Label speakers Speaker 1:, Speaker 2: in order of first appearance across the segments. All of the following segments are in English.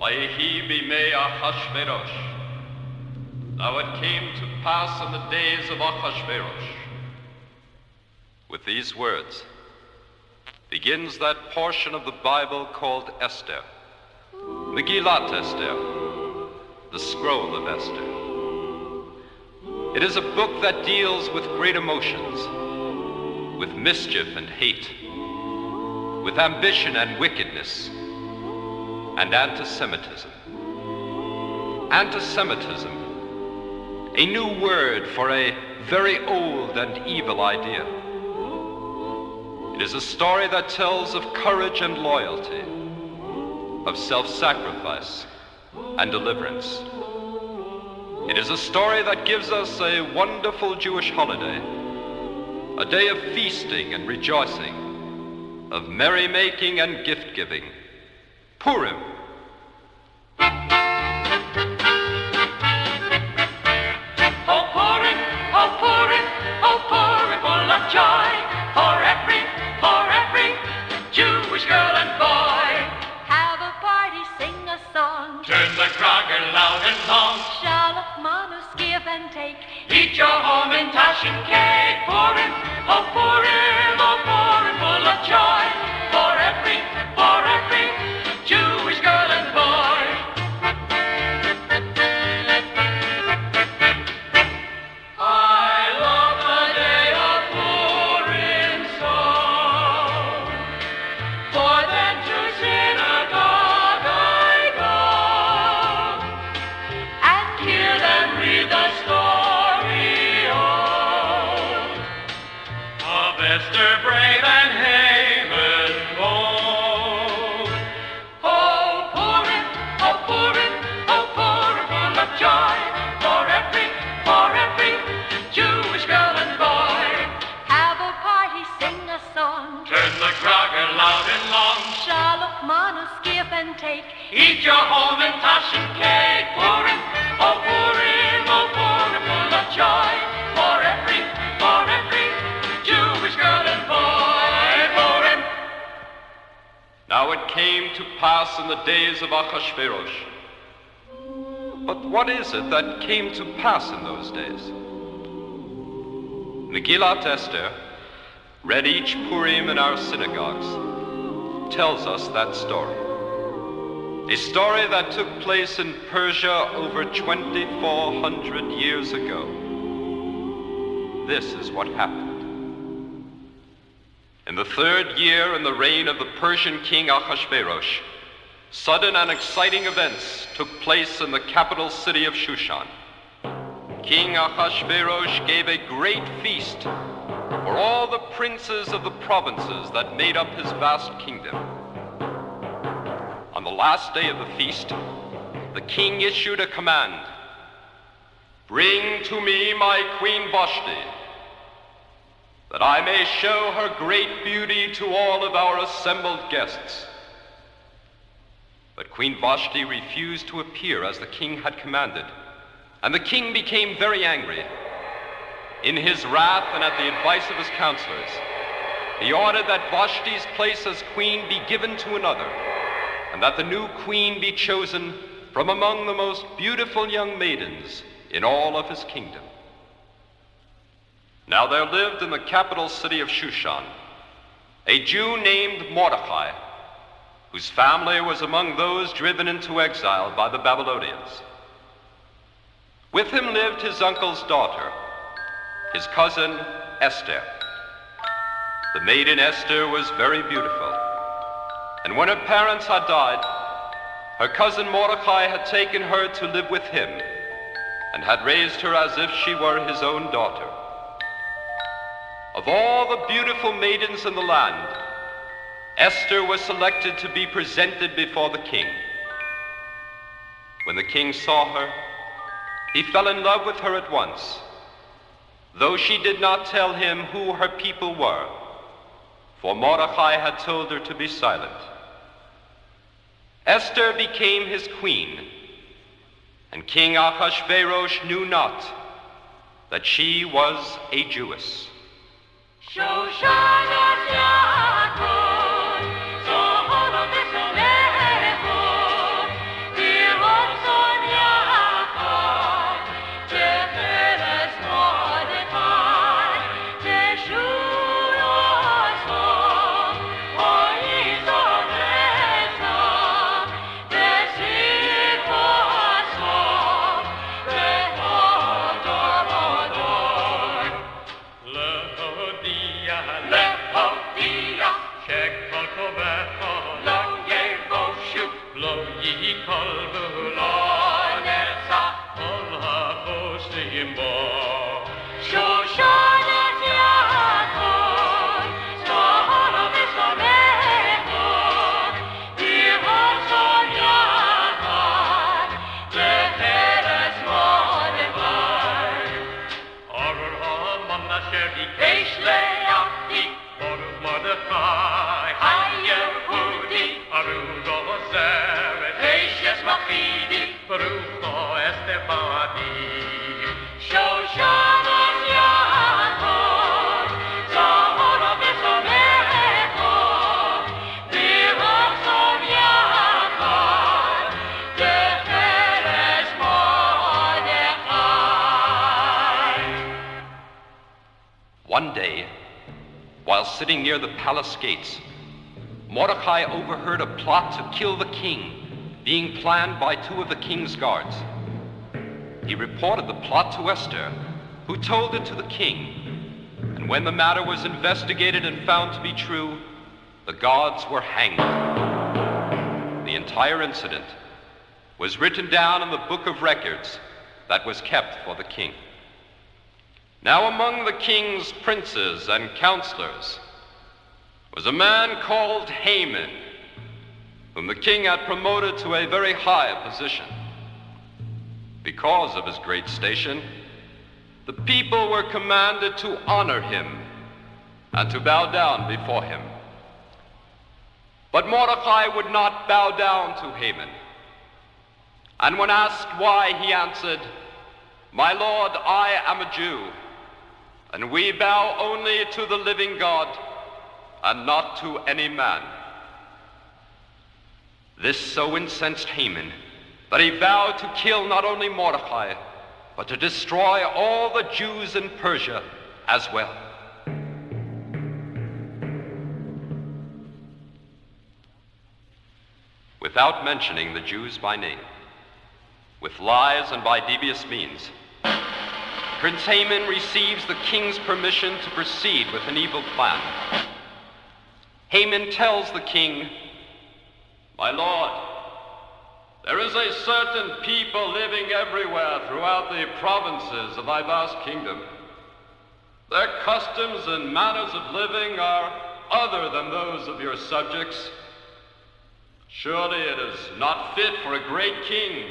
Speaker 1: Vayehi bimei Achashverosh. Now it came to pass in the days of Achashverosh. With these words begins that portion of the Bible called Esther, Megillat Esther, the scroll of Esther. It is a book that deals with great emotions, with mischief and hate, with ambition and wickedness, and anti-Semitism. Anti-Semitism, a new word for a very old and evil idea. It is a story that tells of courage and loyalty, of self-sacrifice and deliverance. It is a story that gives us a wonderful Jewish holiday, a day of feasting and rejoicing, of merrymaking and gift-giving, Purim.
Speaker 2: Oh Purim, oh Purim, oh Purim, full of joy, for every Jewish girl and boy.
Speaker 3: Have a party, sing a song,
Speaker 2: Turn the grogger loud and long,
Speaker 3: Shalach manus, give and take.
Speaker 2: eat your Hamantashen cake. Purim, oh Purim, full of joy, for every Jewish girl and boy. I love the day of Purim so, for then to synagogue I go, and hear them read the story of Esther brave and Haman bold. Oh Purim, full of joy, for every Jewish girl and boy.
Speaker 3: Have a party, sing a song,
Speaker 2: Turn the grogger loud and long,
Speaker 3: Shalach manus, give and take.
Speaker 2: eat your Hamantashen cake. Purim, full of joy, for every Jewish girl and boy. Purim.
Speaker 1: Now it came to pass in the days of Achashverosh. But what is it that came to pass in those days? Megillat Esther, read each Purim in our synagogues, tells us that story. A story that took place in Persia over 2,400 years ago. This is what happened. In the third year in the reign of the Persian king Achashverosh, sudden and exciting events took place in the capital city of Shushan. King Achashverosh gave a great feast for all the princes of the provinces that made up his vast kingdom. On the last day of the feast, the king issued a command: "Bring to me my Queen Vashti, that I may show her great beauty to all of our assembled guests." But Queen Vashti refused to appear as the king had commanded, and the king became very angry. In his wrath and at the advice of his counselors, he ordered that Vashti's place as queen be given to another, and that the new queen be chosen from among the most beautiful young maidens in all of his kingdom. Now there lived in the capital city of Shushan a Jew named Mordecai, whose family was among those driven into exile by the Babylonians. With him lived his uncle's daughter, his cousin Esther. The maiden Esther was very beautiful, and when her parents had died, her cousin Mordecai had taken her to live with him and had raised her as if she were his own daughter. Of all the beautiful maidens in the land, Esther was selected to be presented before the king. When the king saw her, he fell in love with her at once, though she did not tell him who her people were, for Mordecai had told her to be silent. Esther became his queen, and King Achashverosh knew not that she was a Jewess.
Speaker 2: Shoshanas Yaakov, so holo besalecho,
Speaker 4: lo yikol
Speaker 2: lo netza
Speaker 4: kol hachoshim bo.
Speaker 3: Shoshanas Yaakov, Zohar v'Somecho, Tirhotzon Yachad, Teferes Mordechai.
Speaker 4: Arur Haman asher
Speaker 2: Eish le'achti
Speaker 4: Baruch Mordechai
Speaker 2: Hayom Purim
Speaker 4: Arur Ozeret
Speaker 2: Eish Machidi
Speaker 4: Baruch Esther Badi
Speaker 3: Shoshanas Yaakov, Zohar v'Somecho, Tirhotzon Yachad, Teferes Mordechai.
Speaker 1: One day, while sitting near the palace gates, Mordecai overheard a plot to kill the king being planned by two of the king's guards. He reported the plot to Esther, who told it to the king. And when the matter was investigated and found to be true, the guards were hanged. The entire incident was written down in the book of records that was kept for the king. Now among the king's princes and counselors was a man called Haman, whom the king had promoted to a very high position. Because of his great station, the people were commanded to honor him and to bow down before him. But Mordecai would not bow down to Haman. And when asked why, he answered, "My lord, I am a Jew, and we bow only to the living God and not to any man." This so incensed Haman that he vowed to kill not only Mordecai, but to destroy all the Jews in Persia as well. Without mentioning the Jews by name, with lies and by devious means, Prince Haman receives the king's permission to proceed with an evil plan. Haman tells the king, "My lord, there is a certain people living everywhere throughout the provinces of thy vast kingdom. Their customs and manners of living are other than those of your subjects. Surely it is not fit for a great king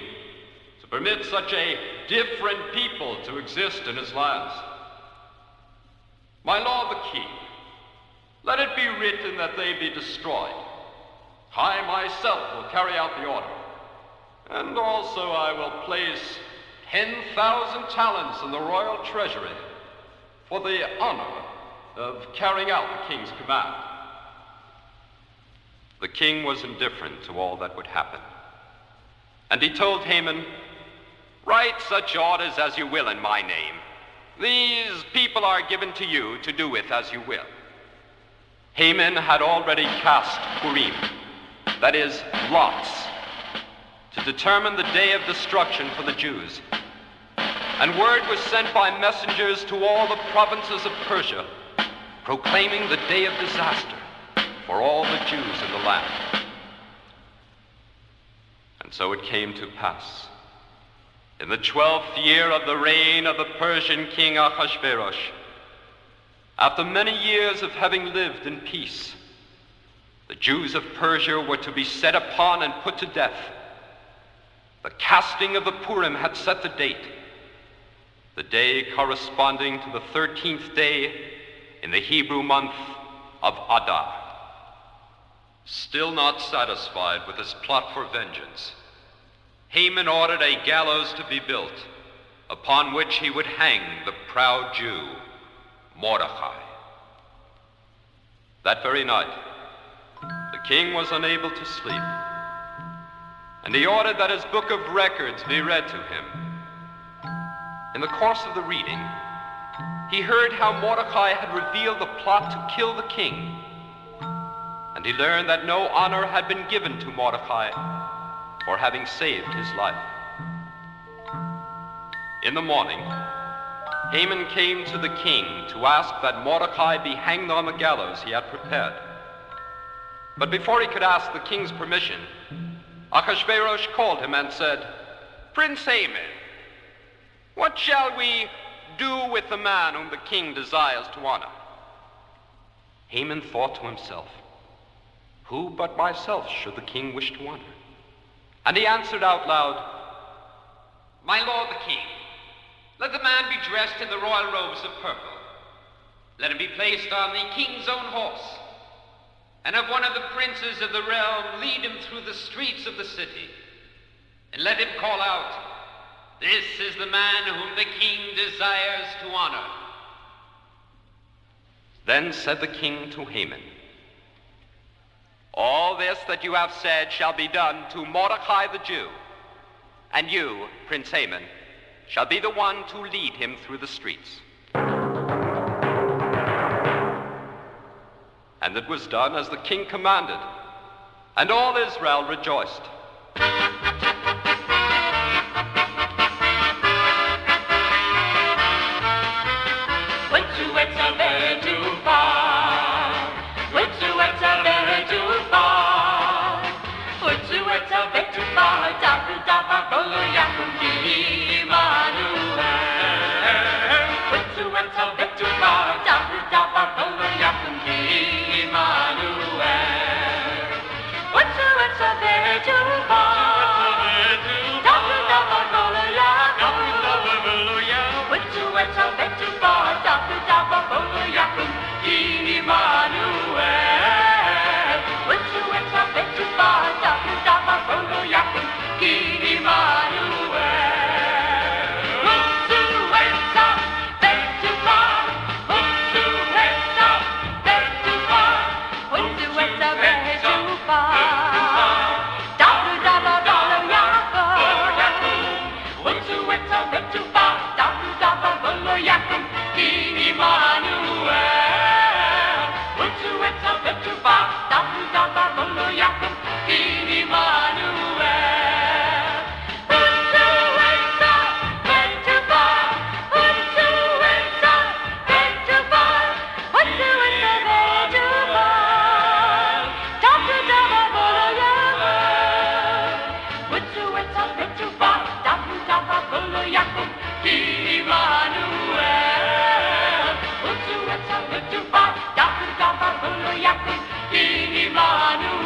Speaker 1: to permit such a different people to exist in his lands. My lord the king, let it be written that they be destroyed. I myself will carry out the order, and also I will place 10,000 talents in the royal treasury for the honor of carrying out the king's command." The king was indifferent to all that would happen, and he told Haman, "Write such orders as you will in my name. These people are given to you to do with as you will." Haman had already cast Purim, that is, lots, to determine the day of destruction for the Jews. And word was sent by messengers to all the provinces of Persia, proclaiming the day of disaster for all the Jews in the land. And so it came to pass, in the 12th year of the reign of the Persian king Ahasuerus, after many years of having lived in peace, the Jews of Persia were to be set upon and put to death. The casting of the Purim had set the date, the day corresponding to the 13th day in the Hebrew month of Adar. Still not satisfied with his plot for vengeance, Haman ordered a gallows to be built, upon which he would hang the proud Jew, Mordecai. That very night, the king was unable to sleep, and he ordered that his book of records be read to him. In the course of the reading, he heard how Mordecai had revealed the plot to kill the king, and he learned that no honor had been given to Mordecai for having saved his life. In the morning, Haman came to the king to ask that Mordecai be hanged on the gallows he had prepared. But before he could ask the king's permission, Achashverosh called him and said, "Prince Haman, what shall we do with the man whom the king desires to honor?" Haman thought to himself, "Who but myself should the king wish to honor?" And he answered out loud, "My lord the king, let the man be dressed in the royal robes of purple. Let him be placed on the king's own horse, and have one of the princes of the realm lead him through the streets of the city, and let him call out, 'This is the man whom the king desires to honor.'" Then said the king to Haman, "All this that you have said shall be done to Mordecai the Jew, and you, Prince Haman, shall be the one to lead him through the streets." And it was done as the king commanded, and all Israel rejoiced.
Speaker 3: Utzu Etza ve'etufar, Utzu Etza ve'etufar, Utzu Etza ve'etufar, Davu davar v'lo yakum ki Immanuel. Utzu Etza ve'etufar, Davu davar v'lo yakum ki Immanuel. Utzu Etza ve'etufar, Davu davar v'lo yakum. Utzu Etza ve'etufar, Davu davar v'lo yakum ki Immanuel. Utzu Etza ve'etufar, Davu davar v'lo yakum ki Immanuel. Utzu Etza ve'etufar, Utzu Etza ve'etufar, Utzu Etza ve'etufar, Davu davar v'lo yakum. Utzu Etza ve'etufar, Davu davar v'lo yakum ki Immanuel. Utzu Etza ve'etufar, Davu davar v'lo yakum ki Immanuel. Utzu Etza ve'etufar, Utzu Etza ve'etufar, Utzu Etza ve'etufar, Davu davar v'lo yakum. Utzu Etza ve'etufar, Davu davar v'lo yakum ki Immanuel. Utzu Etza ve'etufar, Davu davar v'lo yakum ki Immanuel.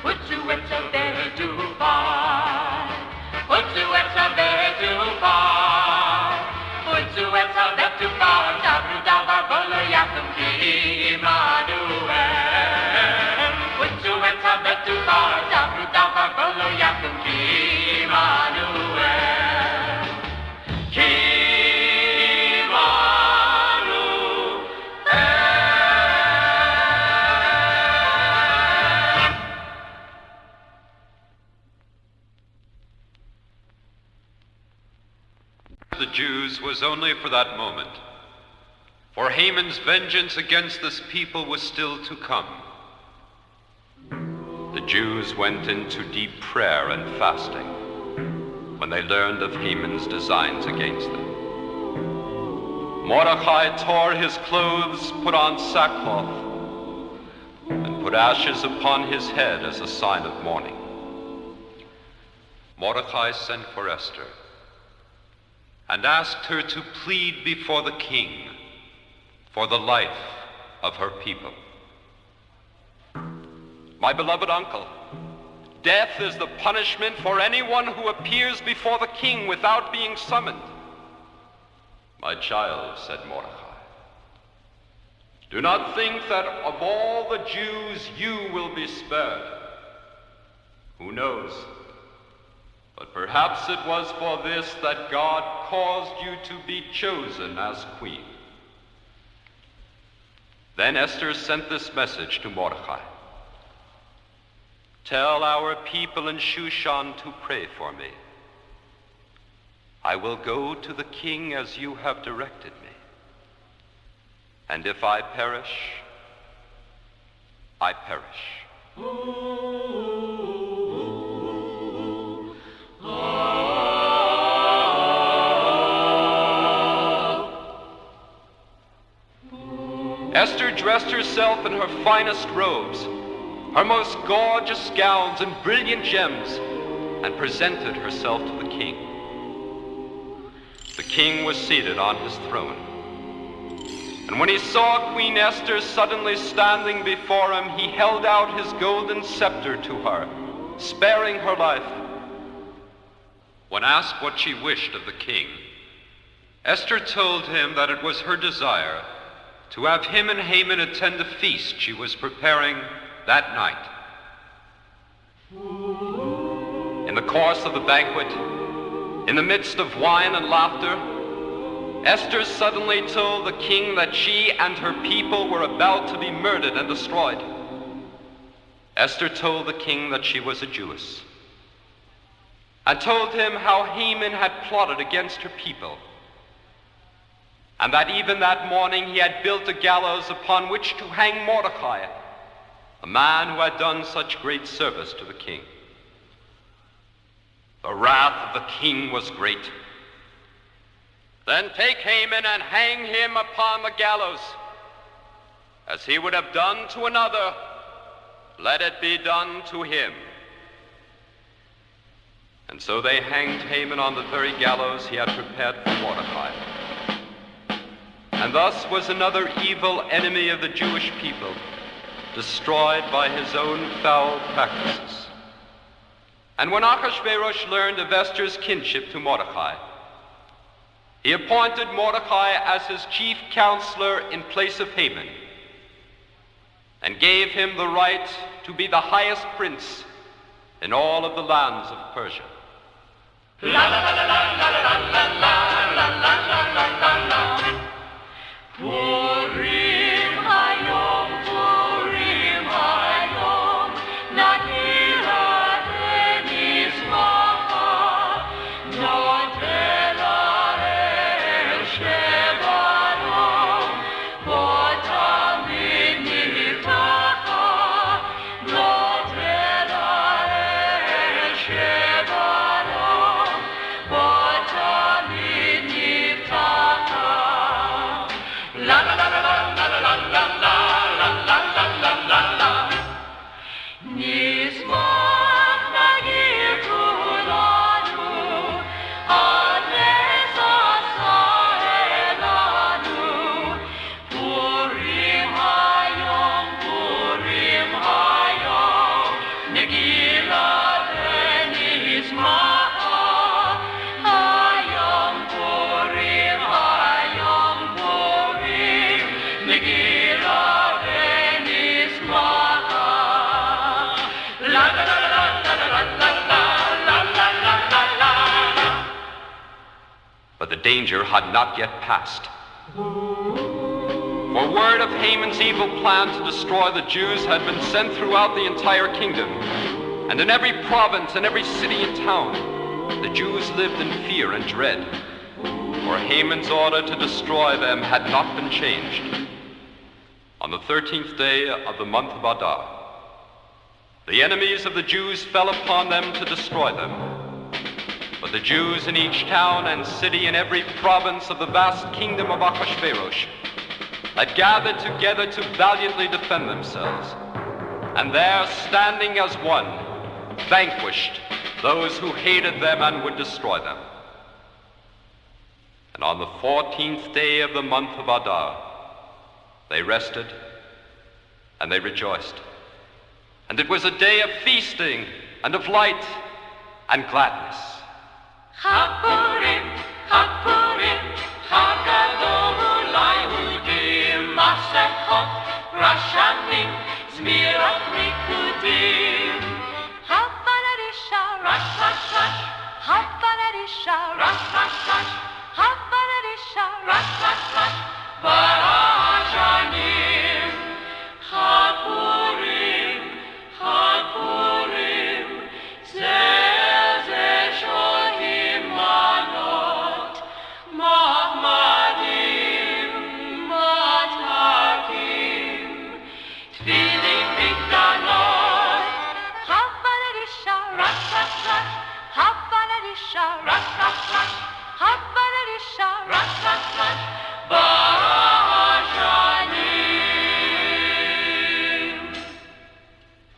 Speaker 3: Utzu Etza ve'etufar, Utzu Etza ve'etufar, Utzu Etza ve'etufar, Davu davar v'lo yakum ki Immanuel. Utzu Etza ve'etufar, Davu davar v'lo yakum ki Immanuel. Ki
Speaker 1: The Jews was only for that moment, for Haman's vengeance against this people was still to come. The Jews went into deep prayer and fasting when they learned of Haman's designs against them. Mordecai tore his clothes, put on sackcloth, and put ashes upon his head as a sign of mourning. Mordecai sent for Esther and asked her to plead before the king for the life of her people. My beloved uncle, death is the punishment for anyone who appears before the king without being summoned. My child, said Mordecai, do not think that of all the Jews you will be spared. Who knows? But perhaps it was for this that God caused you to be chosen as queen. Then Esther sent this message to Mordecai. Tell our people in Shushan to pray for me. I will go to the king as you have directed me. And if I perish, I perish. Esther dressed herself in her finest robes, her most gorgeous gowns and brilliant gems, and presented herself to the king. The king was seated on his throne. And when he saw Queen Esther suddenly standing before him, he held out his golden scepter to her, sparing her life. When asked what she wished of the king, Esther told him that it was her desire to have him and Haman attend a feast she was preparing that night. In the course of the banquet, in the midst of wine and laughter, Esther suddenly told the king that she and her people were about to be murdered and destroyed. Esther told the king that she was a Jewess, and told him how Haman had plotted against her people, and that even that morning he had built a gallows upon which to hang Mordecai, a man who had done such great service to the king. The wrath of the king was great. Then take Haman and hang him upon the gallows. As he would have done to another, let it be done to him. And so they hanged Haman on the very gallows he had prepared for Mordecai. And thus was another evil enemy of the Jewish people destroyed by his own foul practices. And when Ahasuerus learned of Esther's kinship to Mordecai, he appointed Mordecai as his chief counselor in place of Haman, and gave him the right to be the highest prince in all of the lands of Persia.
Speaker 2: La la la la la la la la la la la la la. Purim Hayom, Purim Hayom, Nagila Denizmaha, Notela El Shevarom, Potamid Niftacha, Notela El Shevarom, Potamid Niftacha. La la la la la la la la la la la la la la. Nizmach nagir kulanu, adnes asa elanu. Purim Hayom, Purim Hayom, Negila Denizmach. Hayom Purim, Hayom Purim, Negila Denizmach. La la la la la la la la la la la la.
Speaker 1: But the danger had not yet passed. For word of Haman's evil plan to destroy the Jews had been sent throughout the entire kingdom, and in every province and every city and town, the Jews lived in fear and dread, for Haman's order to destroy them had not been changed. On the 13th day of the month of Adar, the enemies of the Jews fell upon them to destroy them. But the Jews in each town and city in every province of the vast kingdom of Ahasuerus had gathered together to valiantly defend themselves, and there, standing as one, vanquished those who hated them and would destroy them. And on the 14th day of the month of Adar, they rested and they rejoiced. And it was a day of feasting and of light and gladness.
Speaker 2: Chag Purim, Chag Purim, Chag Gadol Layehudim, Masechot, Rashanim, Zmirat Rikudim.
Speaker 3: Havanadisha,
Speaker 2: Rash, rash, rash,
Speaker 3: Havanadisha,
Speaker 2: rash, rash, rash,
Speaker 3: Havanadisha,
Speaker 2: rash, rash, rash, Barashanim. Chag Purim, Chag Purim, Zeh shotim manot, Mahmadim, Matakim, Tfilim Bigdanot.
Speaker 3: Havanadisha,
Speaker 2: Rash, rash, rash,
Speaker 3: Havanadisha,
Speaker 2: rash, rash, rash,
Speaker 3: Havanadisha,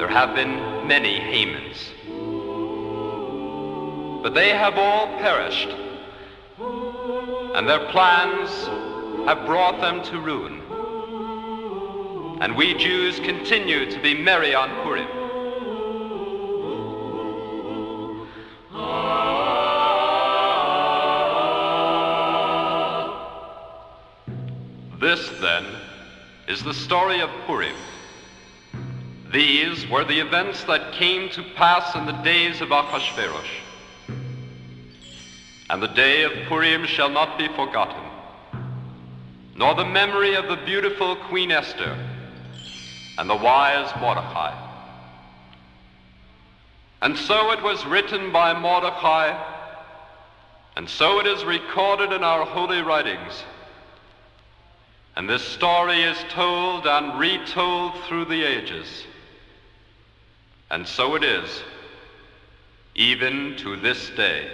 Speaker 1: there have been many Hamans, but they have all perished, and their plans have brought them to ruin. And we Jews continue to be merry on Purim. This, then, is the story of Purim. These were the events that came to pass in the days of Achashverosh. And the day of Purim shall not be forgotten, nor the memory of the beautiful Queen Esther and the wise Mordecai. And so it was written by Mordecai, and so it is recorded in our holy writings. And this story is told and retold through the ages. And so it is, even to this day.